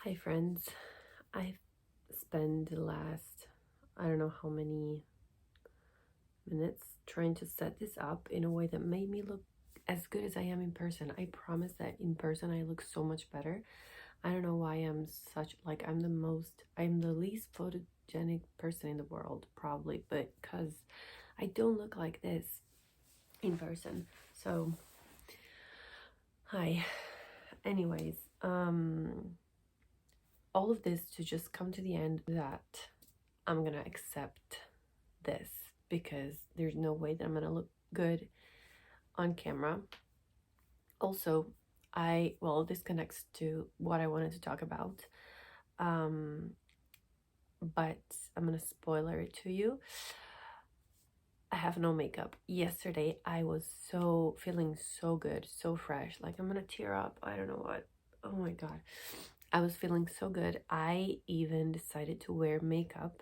Hi friends, I've spent the last I don't know how many minutes trying to set this up in a way that made me look as good as I am in person. I promise that in person I look so much better. I don't know why I'm such like I'm the least photogenic person in the world probably, but because I don't look like this in person. So hi. Anyways, all of this to just come to the end that I'm gonna accept this because there's no way that I'm gonna look good on camera. Also, this connects to what I wanted to talk about, um, but I'm gonna spoiler it to you. I have no makeup. Yesterday, I was feeling so good, so fresh. Like I'm gonna tear up. I don't know what. Oh my god. I was feeling so good. I even decided to wear makeup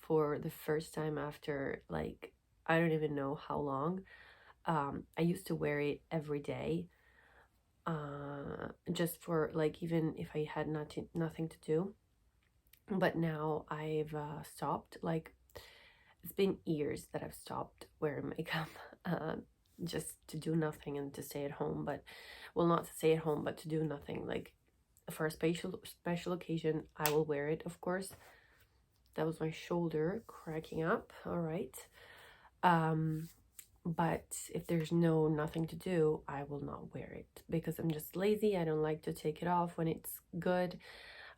for the first time after like I don't even know how long. I used to wear it every day, just for like even if I had nothing to do. But now I've stopped. Like it's been years that I've stopped wearing makeup, just to do nothing and to stay at home. But well, not to stay at home, but to do nothing. Like for a special occasion, I will wear it, of course. That was my shoulder cracking up. All right. Um, but if there's nothing to do, I will not wear it because I'm just lazy. I don't like to take it off when it's good,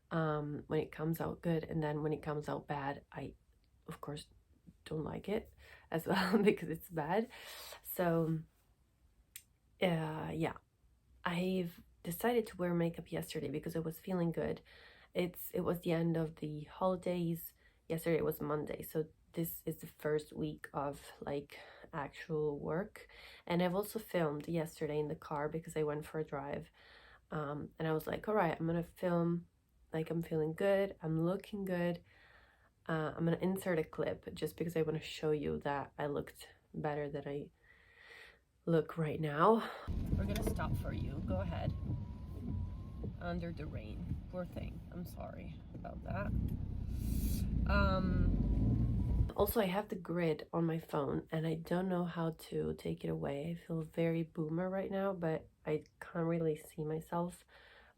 when it comes out good, and then when it comes out bad, I of course don't like it as well because it's bad. So yeah, I've decided to wear makeup yesterday because I was feeling good. It was the end of the holidays. Yesterday was Monday, so this is the first week of like actual work. And I've also filmed yesterday in the car because I went for a drive. And I was like, all right, I'm gonna film like I'm feeling good, I'm looking good. I'm gonna insert a clip just because I want to show you that I looked better than I look right now. We're gonna stop for you. Go ahead. Under the rain. Poor thing. I'm sorry about that. Also, I have the grid on my phone and I don't know how to take it away. I feel very boomer right now, but I can't really see myself.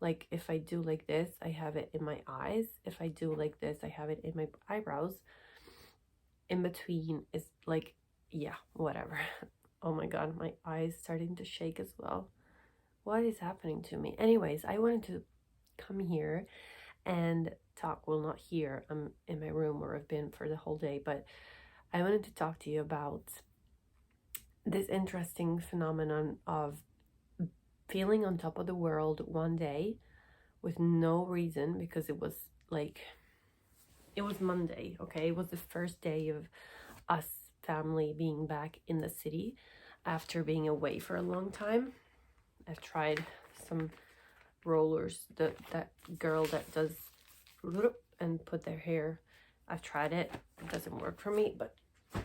Like if I do like this, I have it in my eyes. If I do like this, I have it in my eyebrows. In between is like, yeah, whatever. Oh my god, my eyes starting to shake as well. What is happening to me? Anyways, I wanted to come here and talk. Well, not here, I'm in my room where I've been for the whole day, but I wanted to talk to you about this interesting phenomenon of feeling on top of the world one day with no reason, because it was like, it was Monday, okay? It was the first day of us family being back in the city after being away for a long time. I've tried some rollers, that girl that does and put their hair. I've tried it. It doesn't work for me, but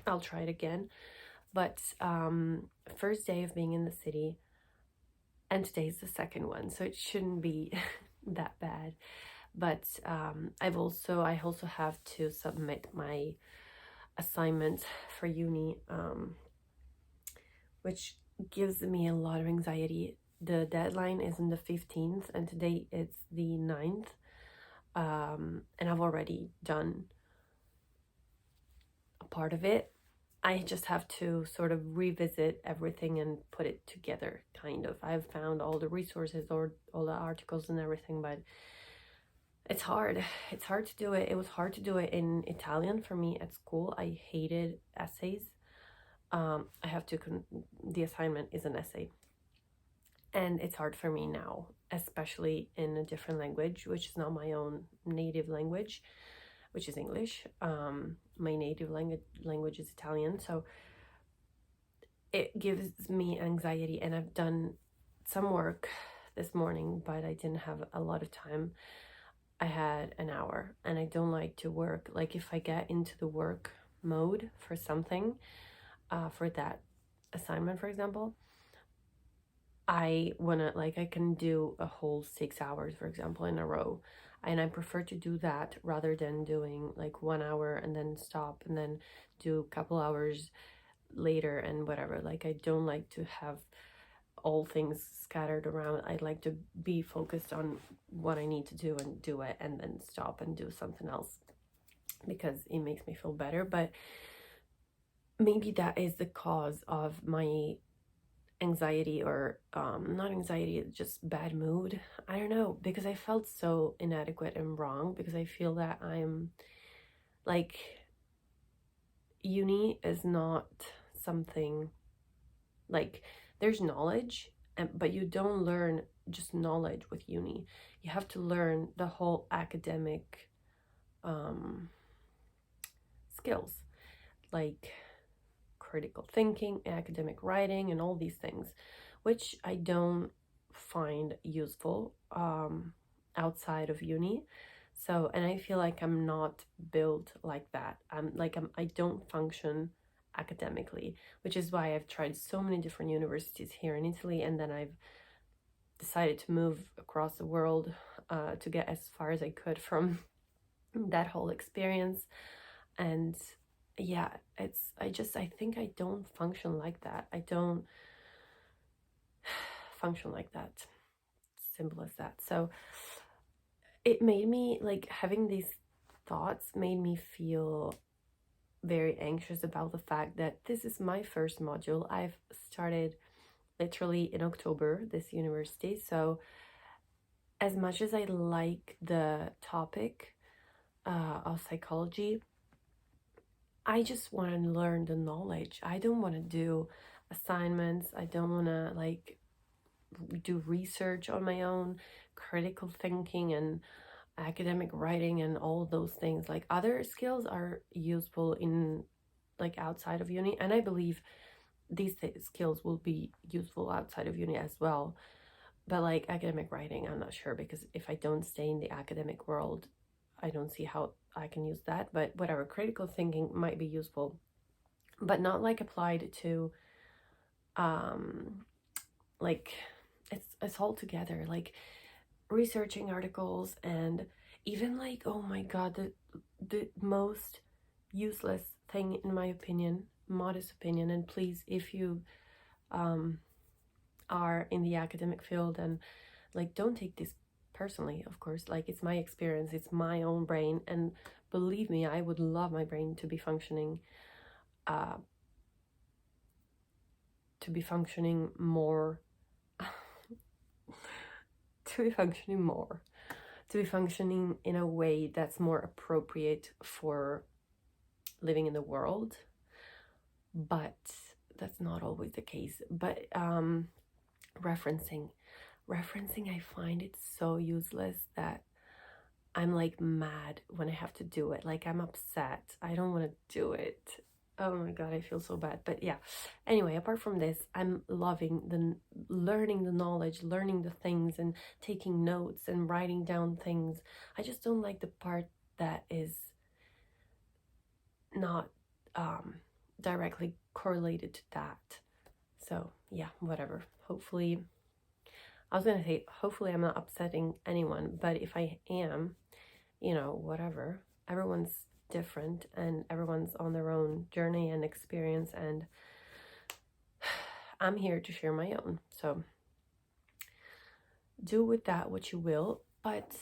I'll try it again. But first day of being in the city, and today's the second one, so it shouldn't be that bad. But I also have to submit my assignment for uni, which gives me a lot of anxiety. The deadline is on the 15th and today it's the 9th. And I've already done a part of it. I just have to sort of revisit everything and put it together, kind of. I've found all the resources or all the articles and everything, but it's hard. It's hard to do it. It was hard to do it in Italian for me at school. I hated essays. I have to, the assignment is an essay. And it's hard for me now, especially in a different language, which is not my own native language, which is English. My native language is Italian, so it gives me anxiety. And I've done some work this morning, but I didn't have a lot of time. I had an hour, and I don't like to work. Like if I get into the work mode for something, for that assignment, for example, I wanna, like, I can do a whole 6 hours, for example, in a row. and I prefer to do that rather than doing like 1 hour and then stop and then do a couple hours later and whatever. Like, I don't like to have all things scattered around. I'd like to be focused on what I need to do and do it, and then stop and do something else because it makes me feel better. But maybe that is the cause of my anxiety, or not anxiety, just bad mood. I don't know, because I felt so inadequate and wrong, because I feel that I'm like, uni is not something like, there's knowledge, but you don't learn just knowledge with uni. You have to learn the whole academic skills, like critical thinking, academic writing, and all these things, which I don't find useful outside of uni. So, and I feel like I'm not built like that. I don't function academically, which is why I've tried so many different universities here in Italy, and then I've decided to move across the world to get as far as I could from that whole experience. And yeah, I think I don't function like that. I don't function like that. Simple as that. So it made me, like, having these thoughts made me feel very anxious about the fact that this is my first module. I've started literally in October, this university. So as much as I like the topic of psychology, I just want to learn the knowledge. I don't want to do assignments. I don't want to like do research on my own, critical thinking and academic writing and all those things. Like, other skills are useful in, like, outside of uni, and I believe these skills will be useful outside of uni as well. But like academic writing, I'm not sure, because if I don't stay in the academic world, I don't see how I can use that. But whatever, critical thinking might be useful, but not like applied to like, it's all together, like researching articles, and even like, oh my god, the most useless thing, in my opinion, modest opinion, and please, if you are in the academic field, and like, don't take this personally, of course, like, it's my experience, it's my own brain, and believe me, I would love my brain to be functioning more to be functioning in a way that's more appropriate for living in the world. But that's not always the case. But referencing, I find it so useless that I'm like mad when I have to do it. Like, I'm upset, I don't want to do it. Oh my god, I feel so bad. But yeah, anyway, apart from this, I'm loving the learning the knowledge, learning the things, and taking notes and writing down things. I just don't like the part that is not directly correlated to that. So yeah, whatever. Hopefully, I was gonna say, hopefully I'm not upsetting anyone, but if I am, whatever. Everyone's different, and everyone's on their own journey and experience, and I'm here to share my own. So do with that what you will. But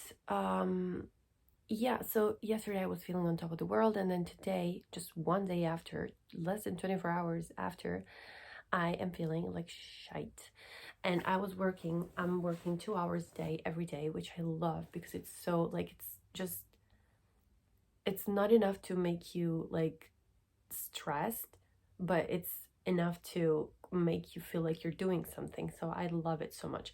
yeah, so yesterday I was feeling on top of the world, and then today, just one day after, less than 24 hours after, I am feeling like shite. And I'm working 2 hours a day every day, which I love, because it's so, like, it's not enough to make you like stressed, but it's enough to make you feel like you're doing something. So I love it so much.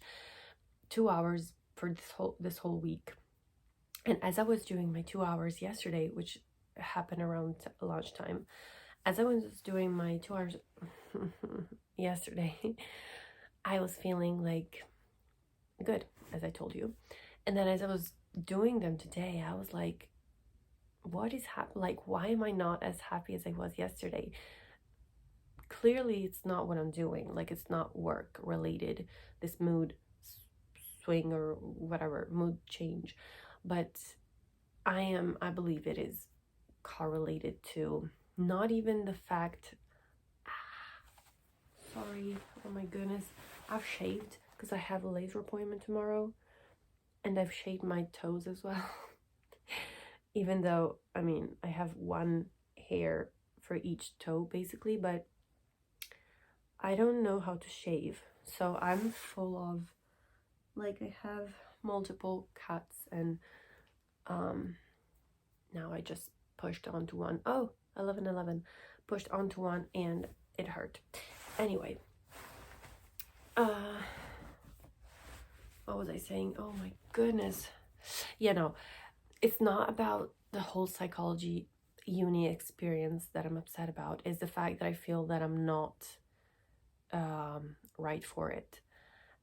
2 hours for this whole week. And as I was doing my 2 hours yesterday, which happened around lunchtime, as I was doing my 2 hours yesterday, I was feeling like good, as I told you. And then as I was doing them today, I was like, what is like, why am I not as happy as I was yesterday? Clearly it's not what I'm doing. Like, it's not work related, this mood swing or whatever, mood change. but I believe it is correlated to not even the fact, sorry, oh my goodness, I've shaved because I have a laser appointment tomorrow, and I've shaved my toes as well. Even though, I mean, I have one hair for each toe basically, but I don't know how to shave. So I'm full of, like, I have multiple cuts, and now I just pushed onto one. Oh, 11, pushed onto one and it hurt. Anyway, what was I saying? Oh my goodness. Yeah, no, it's not about the whole psychology uni experience that I'm upset about. Is the fact that I feel that I'm not right for it,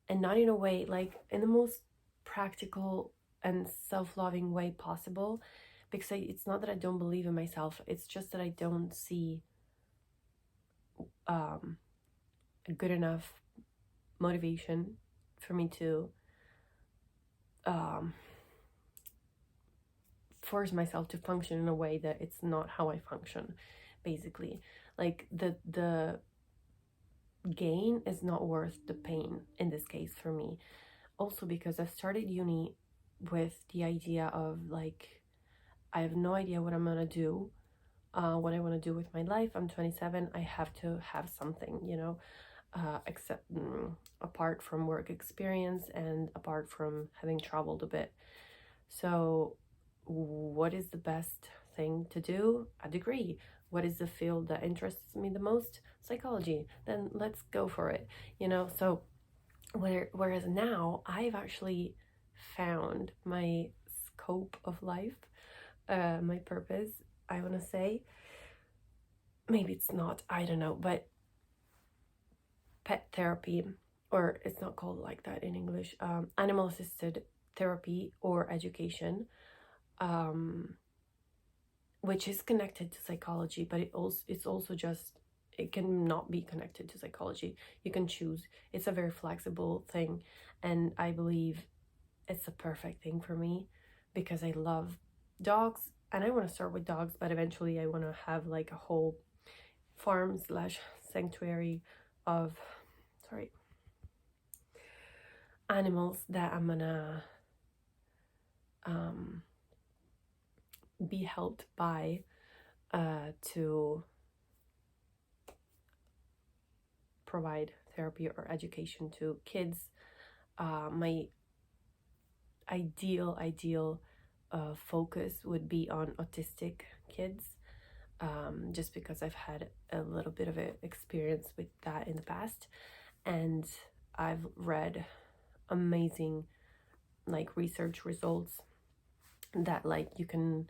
and not in a way, like, in the most practical and self-loving way possible, because it's not that I don't believe in myself, it's just that I don't see a good enough motivation for me to force myself to function in a way that it's not how I function, basically. Like, the gain is not worth the pain in this case for me. Also because I've started uni with the idea of, like, I have no idea what I'm gonna do, what I want to do with my life. I'm 27. I have to have something, except apart from work experience and apart from having traveled a bit. So what is the best thing to do? A degree. What is the field that interests me the most? Psychology. Then let's go for it, So whereas now I've actually found my scope of life, my purpose, I want to say. Maybe it's not, I don't know, but pet therapy, or it's not called like that in English, animal assisted therapy or education, which is connected to psychology, but it's also just, it can not be connected to psychology. You can choose. It's a very flexible thing, and I believe it's a perfect thing for me because I love dogs, and I want to start with dogs, but eventually I want to have like a whole farm slash sanctuary of, sorry, animals that I'm gonna be helped by to provide therapy or education to kids. My ideal focus would be on autistic kids, just because I've had a little bit of an experience with that in the past, and I've read amazing, like, research results that, like, you can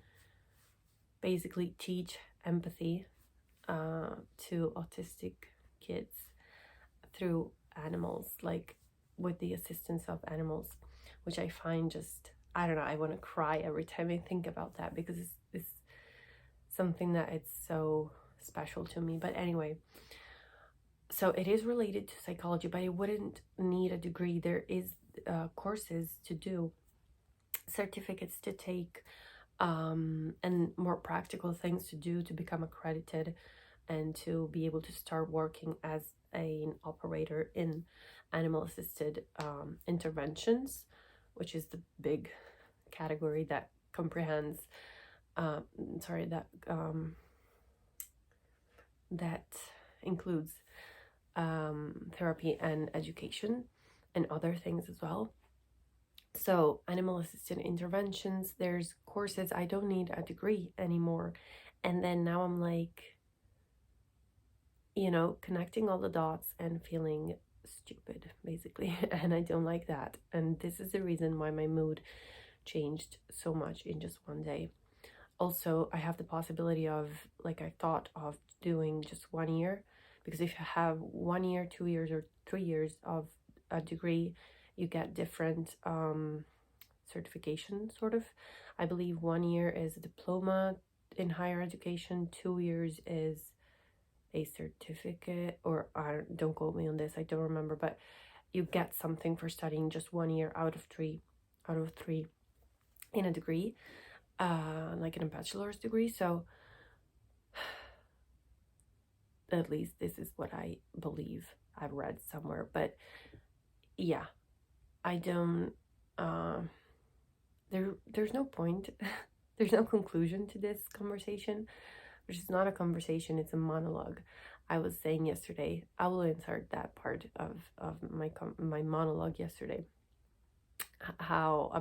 basically teach empathy to autistic kids through animals, like with the assistance of animals, which I find just, I don't know, I want to cry every time I think about that because it's something that it's so special to me. But anyway, so it is related to psychology, but it wouldn't need a degree. There is courses to do, certificates to take, and more practical things to do to become accredited and to be able to start working as an operator in animal assisted interventions, which is the big category that comprehends that includes therapy and education and other things as well. So animal assisted interventions, there's courses. I don't need a degree anymore. And then now I'm like, connecting all the dots and feeling stupid, basically. And I don't like that. And this is the reason why my mood changed so much in just one day. Also, I have the possibility of, like, I thought of doing just 1 year, because if you have 1 year, 2 years, or 3 years of a degree, you get different certification, sort of. I believe 1 year is a diploma in higher education, 2 years is a certificate, or don't quote me on this, I don't remember, but you get something for studying just 1 year out of three. in a degree, like in a bachelor's degree. So at least this is what I believe I've read somewhere. But yeah, I don't, there's no point. There's no conclusion to this conversation, which is not a conversation, it's a monologue. I was saying yesterday, I will insert that part of my monologue yesterday, how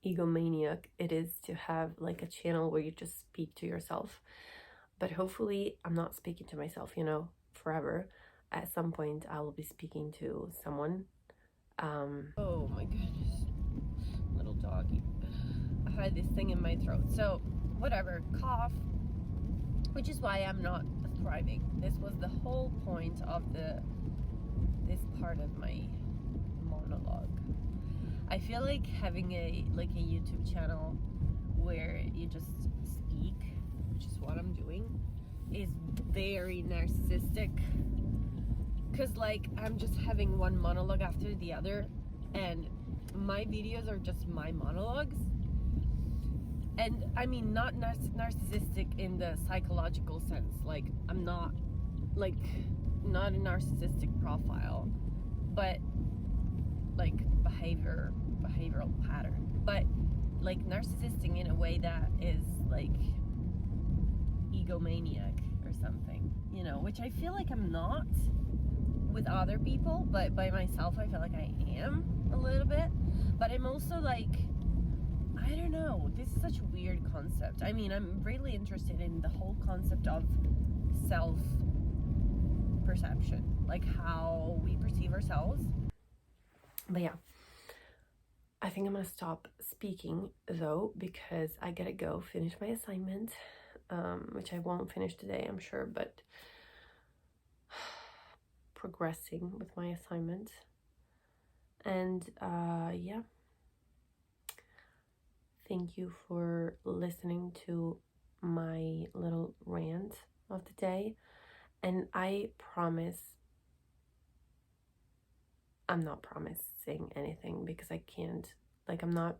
egomaniac it is to have like a channel where you just speak to yourself. But hopefully I'm not speaking to myself, forever. At some point I will be speaking to someone. Oh my goodness, little doggy. I had this thing in my throat. So whatever, cough, which is why I'm not thriving. This was the whole point of this part of my monologue. I feel like having a YouTube channel where you just speak, which is what I'm doing, is very narcissistic. Cause like I'm just having one monologue after the other, and my videos are just my monologues. And I mean, not narcissistic in the psychological sense. Like I'm not not a narcissistic profile, but like behavioral pattern, but like narcissistic in a way that is like egomaniac or something, which I feel like I'm not with other people, but by myself I feel like I am a little bit. But I'm also like, I don't know, this is such a weird concept. I mean, I'm really interested in the whole concept of self perception, like how we perceive ourselves. But yeah, I think I'm gonna stop speaking though, because I gotta go finish my assignment, which I won't finish today, I'm sure, but progressing with my assignment. And yeah, thank you for listening to my little rant of the day. And I promise I'm not promising anything, because I can't, like, I'm not,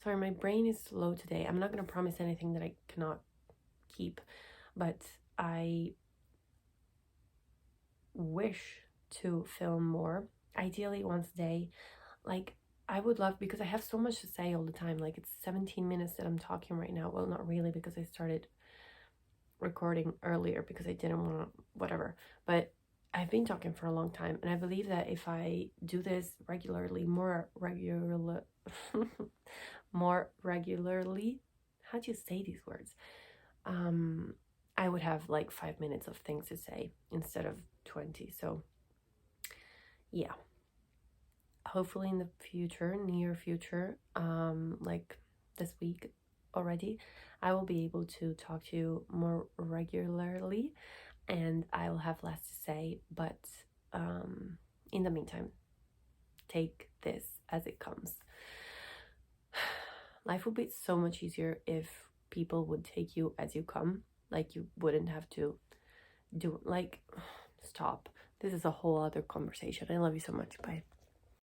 sorry, my brain is slow today. I'm not going to promise anything that I cannot keep, but I wish to film more, ideally once a day. Like, I would love, because I have so much to say all the time. Like, it's 17 minutes that I'm talking right now. Well, not really, because I started recording earlier because I didn't want to, whatever. But I've been talking for a long time, and I believe that if I do this regularly, more regularly, how do you say these words? I would have like 5 minutes of things to say instead of 20. So yeah, hopefully in the future, near future, like this week already, I will be able to talk to you more regularly, and I will have less to say. But in the meantime, take this as it comes. Life would be so much easier if people would take you as you come. Like, you wouldn't have to do, like, stop. This is a whole other conversation. I love you so much. Bye.